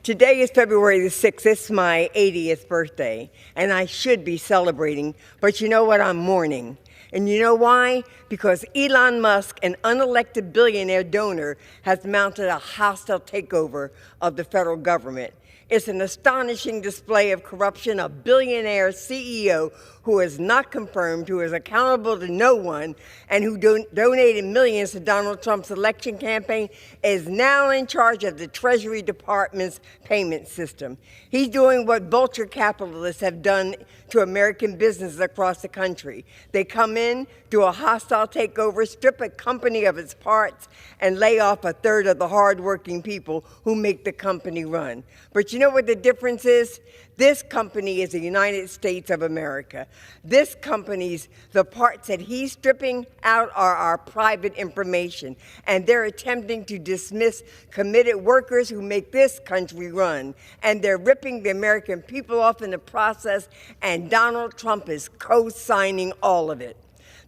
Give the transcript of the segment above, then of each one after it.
Today is February the 6th. It's my 80th birthday, and I should be celebrating, but you know what? I'm mourning. And you know why? Because Elon Musk, an unelected billionaire donor, has mounted a hostile takeover of the federal government. It's an astonishing display of corruption. A billionaire CEO who is not confirmed, who is accountable to no one, and who donated millions to Donald Trump's election campaign, is now in charge of the Treasury Department's payment system. He's doing what vulture capitalists have done to American businesses across the country. They come in, do a hostile takeover, strip a company of its parts, and lay off a third of the hardworking people who make the company run. But you know what the difference is? This company is the United States of America. This company's, the parts that he's stripping out are our private information, and they're attempting to dismiss committed workers who make this country run. And they're ripping the American people off in the process, and Donald Trump is co-signing all of it.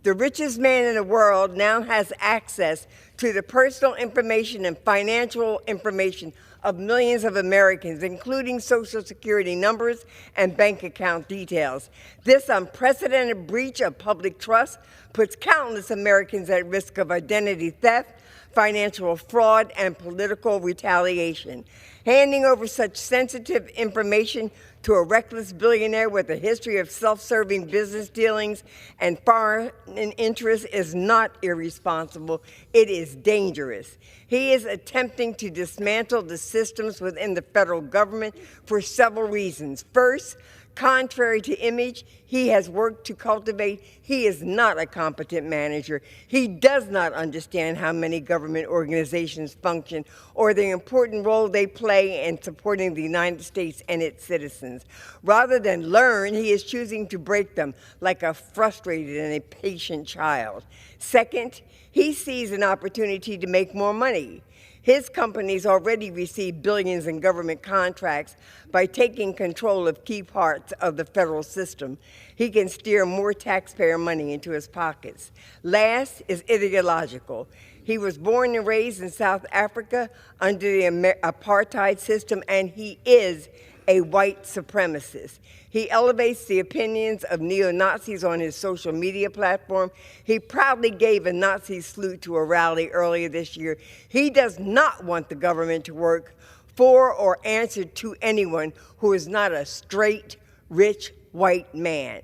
The richest man in the world now has access to the personal information and financial information of millions of Americans, including Social Security numbers and bank account details. This unprecedented breach of public trust puts countless Americans at risk of identity theft, financial fraud, and political retaliation. Handing over such sensitive information to a reckless billionaire with a history of self-serving business dealings and foreign interests is not irresponsible. It is dangerous. He is attempting to dismantle the systems within the federal government for several reasons. First, contrary to image he has worked to cultivate, he is not a competent manager. He does not understand how many government organizations function or the important role they play in supporting the United States and its citizens. Rather than learn, he is choosing to break them like a frustrated and a patient child. Second, he sees an opportunity to make more money. His companies already receive billions in government contracts by taking control of key parts of the federal system. He can steer more taxpayer money into his pockets. Last is ideological. He was born and raised in South Africa under the apartheid system, and he is a white supremacist. He elevates the opinions of neo-Nazis on his social media platform. He proudly gave a Nazi salute to a rally earlier this year. He does not want the government to work for or answer to anyone who is not a straight, rich, white man.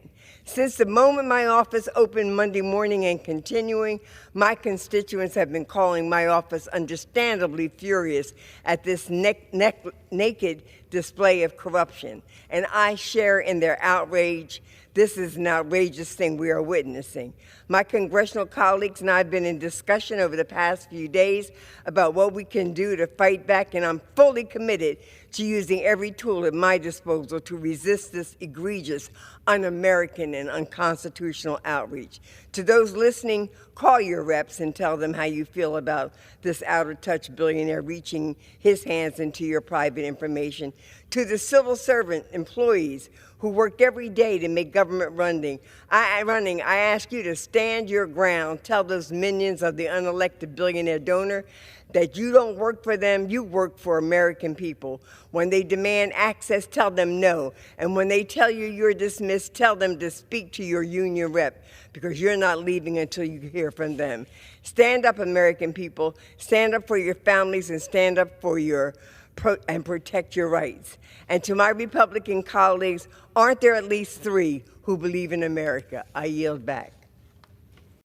Since the moment my office opened Monday morning and continuing, my constituents have been calling my office understandably furious at this naked display of corruption. And I share in their outrage. This is an outrageous thing we are witnessing. My congressional colleagues and I have been in discussion over the past few days about what we can do to fight back, and I'm fully committed to using every tool at my disposal to resist this egregious, un-American, and unconstitutional outreach. To those listening, call your reps and tell them how you feel about this out-of-touch billionaire reaching his hands into your private information. To the civil servant employees who work every day to make government running, I ask you to stand your ground. Tell those minions of the unelected billionaire donor that you don't work for them, you work for American people. When they demand access, tell them no. And when they tell you you're dismissed, tell them to speak to your union rep, because you're not leaving until you hear from them. Stand up, American people. Stand up for your families and stand up for and protect your rights. And to my Republican colleagues, aren't there at least 3 who believe in America? I yield back.